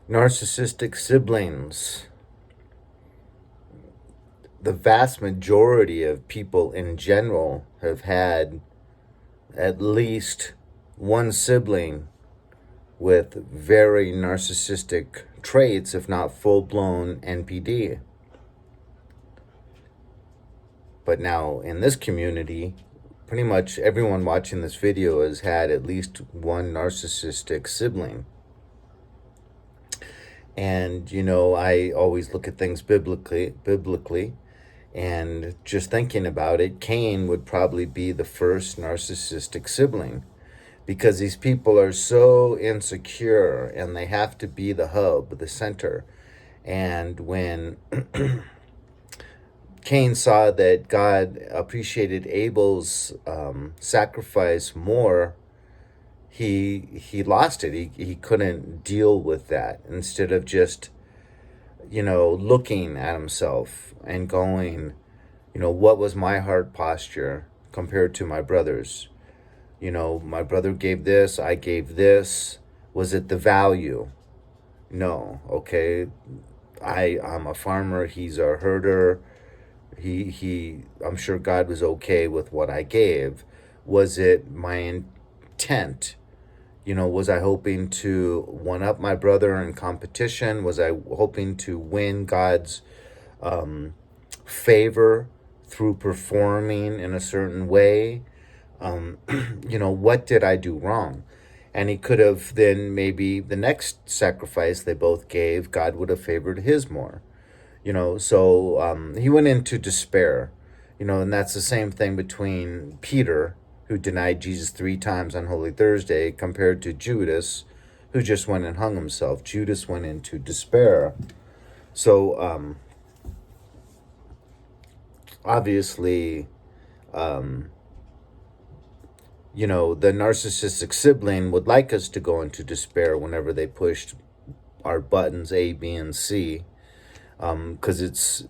Narcissistic siblings. The vast majority of people in general have had at least one sibling with very narcissistic traits, if not full-blown NPD. But now in this community, pretty much everyone watching this video has had at least one narcissistic sibling. And, I always look at things biblically, and just thinking about it, Cain would probably be the first narcissistic sibling, because these people are so insecure and they have to be the hub, the center. And when Cain saw that God appreciated Abel's sacrifice more, he lost it. He couldn't deal with that. Instead of just, looking at himself and going, what was my heart posture compared to my brother's? My brother gave this, I gave this. Was it the value? No. Okay. I'm a farmer, he's a herder. I'm sure God was okay with what I gave. Was it my intent? Was I hoping to one up my brother in competition? Was I hoping to win God's favor through performing in a certain way? What did I do wrong? And he could have then, maybe the next sacrifice they both gave, God would have favored his more. So he went into despair. And that's the same thing between Peter, who denied Jesus 3 times on Holy Thursday, compared to Judas, who just went and hung himself. Judas went into despair. So obviously, the narcissistic sibling would like us to go into despair whenever they pushed our buttons A, B, and C, because it's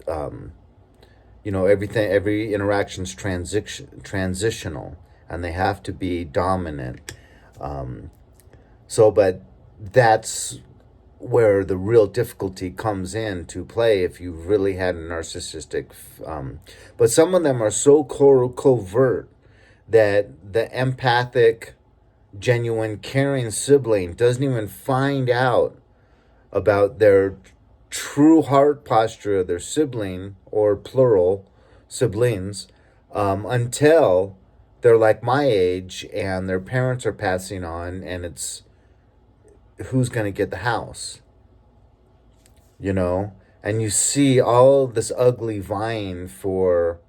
every interaction's transitional, and they have to be dominant. But that's where the real difficulty comes in to play if you've really had a narcissistic. But some of them are so covert that the empathic, genuine, caring sibling doesn't even find out about their true heart posture of their sibling, or plural siblings, until they're like my age and their parents are passing on, and it's who's going to get the house, and you see all this ugly vying for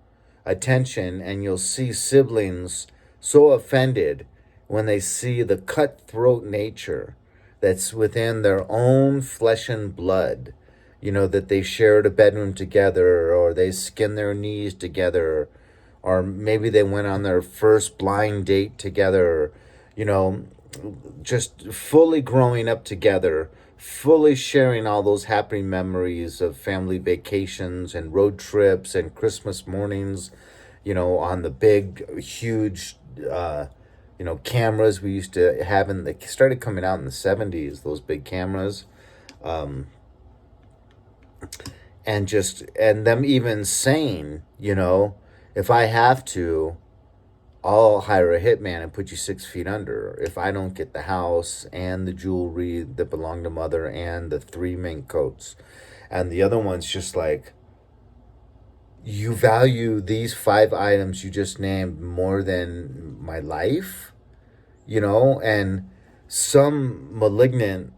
attention, and you'll see siblings so offended when they see the cutthroat nature that's within their own flesh and blood, that they shared a bedroom together, or they skinned their knees together, or maybe they went on their first blind date together, just fully growing up together, fully sharing all those happy memories of family vacations and road trips and Christmas mornings, on the big, huge, cameras we used to have they started coming out in the 70s, those big cameras. And them even saying, if I have to, I'll hire a hitman and put you 6 feet under if I don't get the house and the jewelry that belonged to mother and the 3 mink coats. And the other one's just like, you value these 5 items you just named more than my life, and some malignant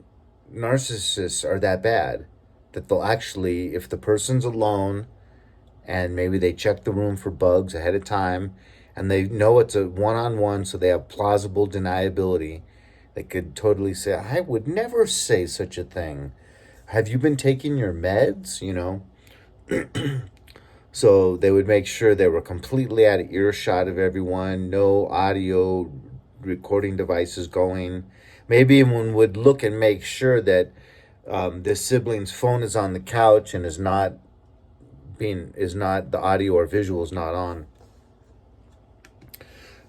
narcissists are that bad that they'll actually, if the person's alone and maybe they check the room for bugs ahead of time, and they know it's a one-on-one, so they have plausible deniability, they could totally say, I would never say such a thing. Have you been taking your meds? So they would make sure they were completely out of earshot of everyone, no audio recording devices going. Maybe one would look and make sure that the sibling's phone is on the couch and is not the audio or visual is not on.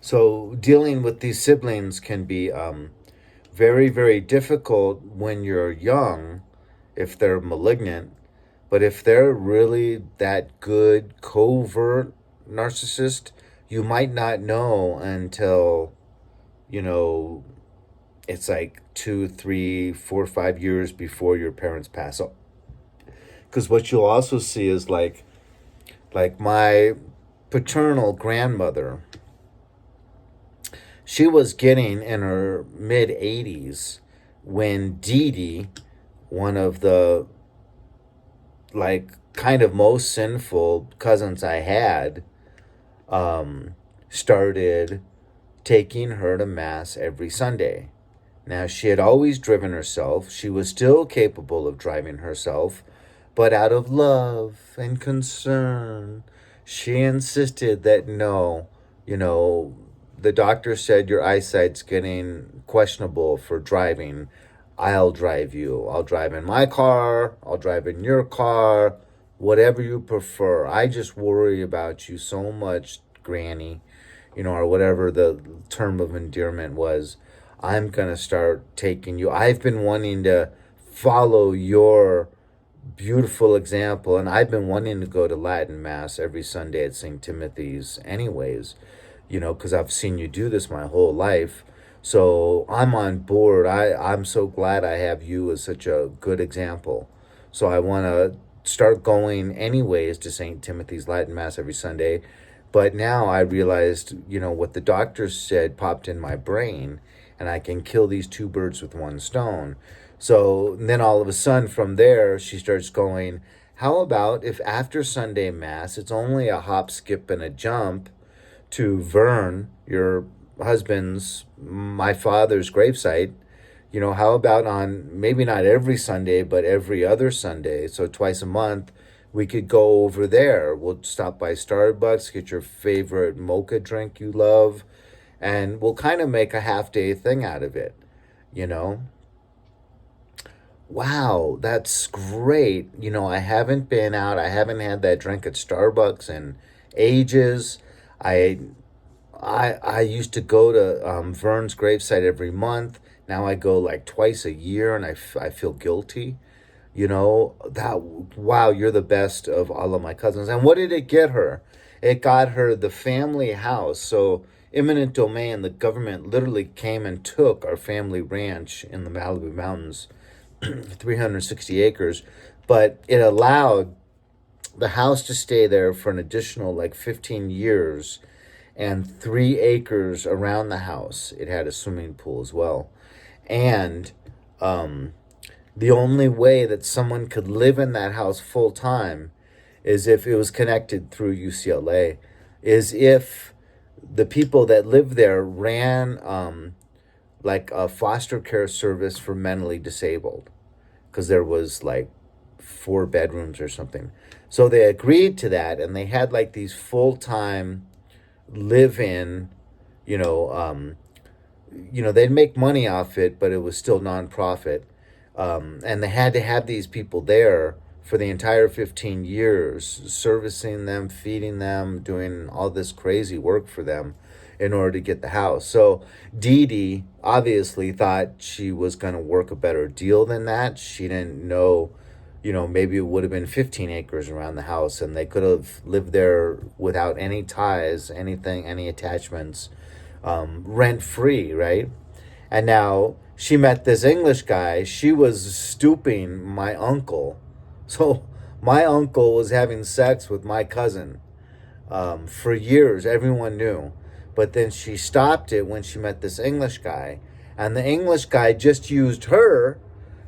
So dealing with these siblings can be very, very difficult when you're young, if they're malignant. But if they're really that good covert narcissist, you might not know until, you know, it's like 2, 3, 4, 5 years before your parents pass. Because what you'll also see is like my paternal grandmother, she was getting in her mid 80s when Dee Dee, one of the like kind of most sinful cousins I had, started taking her to mass every Sunday. Now, she had always driven herself. She was still capable of driving herself, but out of love and concern, she insisted that no, you know, the doctor said your eyesight's getting questionable for driving. I'll drive you. I'll drive in my car. I'll drive in your car. Whatever you prefer. I just worry about you so much, Granny, or whatever the term of endearment was. I'm going to start taking you. I've been wanting to follow your beautiful example, and I've been wanting to go to Latin Mass every Sunday at St. Timothy's, anyways, because I've seen you do this my whole life. So I'm on board. I'm so glad I have you as such a good example. So I want to start going anyways to St. Timothy's Latin Mass every Sunday. But now I realized, what the doctor said popped in my brain, and I can kill these two birds with one stone. So then all of a sudden from there, she starts going, how about if after Sunday Mass, it's only a hop, skip, and a jump to Vern, your husband's, my father's gravesite? How about on maybe not every Sunday, but every other Sunday, so twice a month, we could go over there. We'll stop by Starbucks, get your favorite mocha drink you love, and we'll kind of make a half-day thing out of it, you know? Wow, that's great. I haven't been out. I haven't had that drink at Starbucks in ages. I I used to go to Vern's gravesite every month. Now I go like twice a year, and I feel guilty. Wow, you're the best of all of my cousins. And what did it get her? It got her the family house. So eminent domain, the government literally came and took our family ranch in the Malibu Mountains, 360 acres, but it allowed the house to stay there for an additional like 15 years, and 3 acres around the house. It had a swimming pool as well. And the only way that someone could live in that house full time is if it was connected through UCLA, is if the people that lived there ran like a foster care service for mentally disabled, because there was like 4 bedrooms or something. So they agreed to that, and they had like these full-time live-in, you know, they'd make money off it, but it was still nonprofit. And they had to have these people there for the entire 15 years, servicing them, feeding them, doing all this crazy work for them in order to get the house. So Dee Dee obviously thought she was going to work a better deal than that. She didn't know, maybe it would have been 15 acres around the house, and they could have lived there without any ties, anything, any attachments, rent free, right? And now she met this English guy. She was stooping my uncle. So my uncle was having sex with my cousin for years. Everyone knew. But then she stopped it when she met this English guy. And the English guy just used her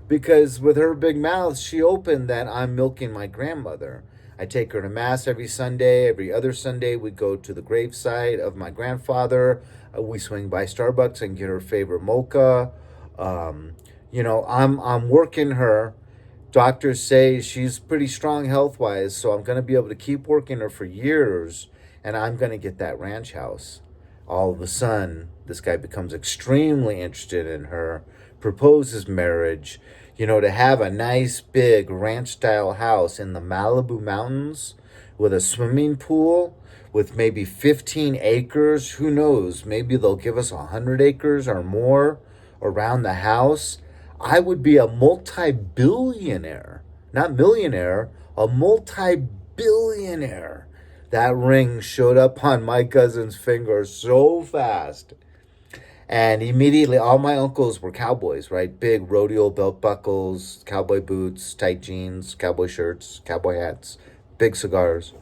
because with her big mouth, she opened that I'm milking my grandmother. I take her to Mass every Sunday. Every other Sunday, we go to the gravesite of my grandfather. We swing by Starbucks and get her favorite mocha. I'm working her. Doctors say she's pretty strong health-wise, so I'm going to be able to keep working her for years, and I'm going to get that ranch house. All of a sudden, this guy becomes extremely interested in her, proposes marriage, to have a nice big ranch-style house in the Malibu Mountains with a swimming pool with maybe 15 acres. Who knows? Maybe they'll give us 100 acres or more around the house. I would be a multi-billionaire, not millionaire, a multi-billionaire. That ring showed up on my cousin's finger so fast. And immediately, all my uncles were cowboys, right? Big rodeo belt buckles, cowboy boots, tight jeans, cowboy shirts, cowboy hats, big cigars.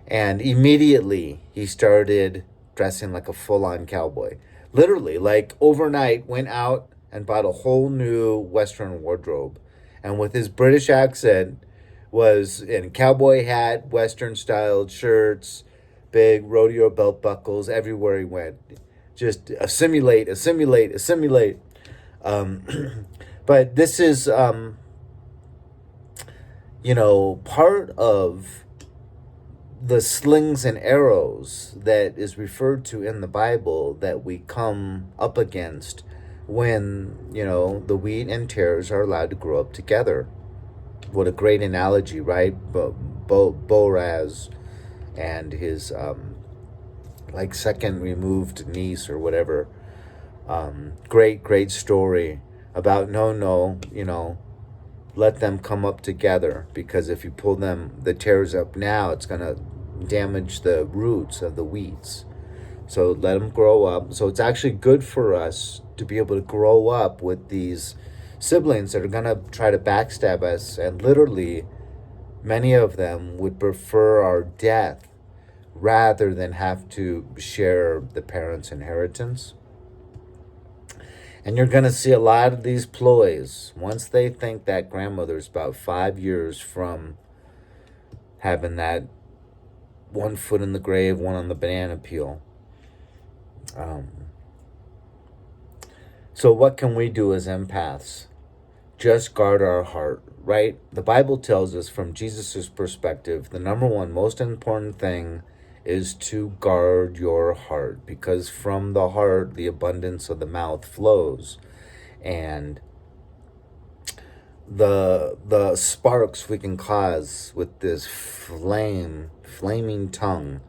And immediately, he started dressing like a full on cowboy. Literally, like overnight, went out and bought a whole new Western wardrobe. And with his British accent, was in cowboy hat, Western styled shirts, big rodeo belt buckles everywhere he went. Just assimilate, assimilate, assimilate. Um, but this is, part of the slings and arrows that is referred to in the Bible that we come up against when, the wheat and tares are allowed to grow up together. What a great analogy, right? Boaz and his second removed niece or whatever. Great story about let them come up together, because if you pull the tares up now, it's going to damage the roots of the weeds. So let them grow up. So it's actually good for us to be able to grow up with these siblings that are going to try to backstab us, and literally many of them would prefer our death rather than have to share the parents' inheritance. And you're going to see a lot of these ploys once they think that grandmother's about 5 years from having that one foot in the grave, one on the banana peel. So what can we do as empaths? Just guard our heart, right? The Bible tells us, from Jesus' perspective, the number one most important thing is to guard your heart, because from the heart the abundance of the mouth flows. And the sparks we can cause with this flaming tongue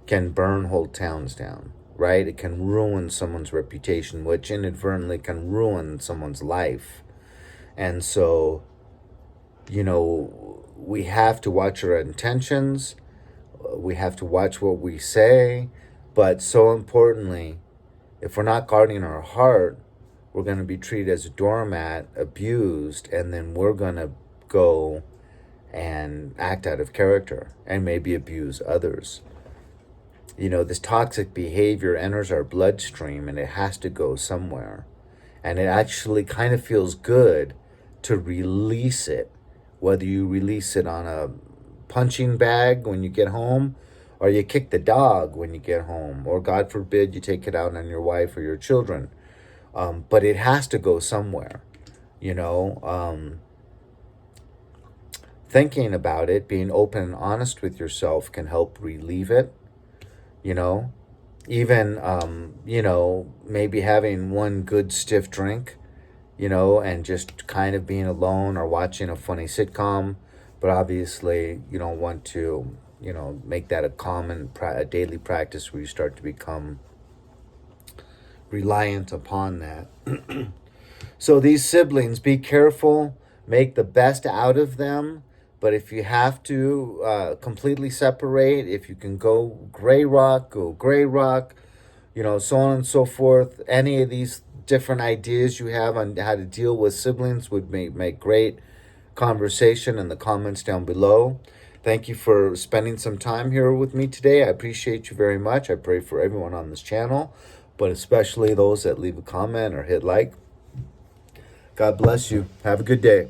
can burn whole towns down, right? It can ruin someone's reputation, which inadvertently can ruin someone's life. And so, we have to watch our intentions. We have to watch what we say. But so importantly, if we're not guarding our heart, we're going to be treated as a doormat, abused, and then we're going to go and act out of character and maybe abuse others. This toxic behavior enters our bloodstream, and it has to go somewhere. And it actually kind of feels good to release it, whether you release it on a punching bag when you get home, or you kick the dog when you get home, or God forbid you take it out on your wife or your children. But it has to go somewhere. Thinking about it, being open and honest with yourself can help relieve it. Even maybe having one good stiff drink, and just kind of being alone or watching a funny sitcom. But obviously you don't want to, make that a daily practice where you start to become reliant upon that. So these siblings, be careful, make the best out of them. But if you have to completely separate, if you can go gray rock, so on and so forth. Any of these different ideas you have on how to deal with siblings would make great conversation in the comments down below. Thank you for spending some time here with me today. I appreciate you very much. I pray for everyone on this channel, but especially those that leave a comment or hit like. God bless you. Have a good day.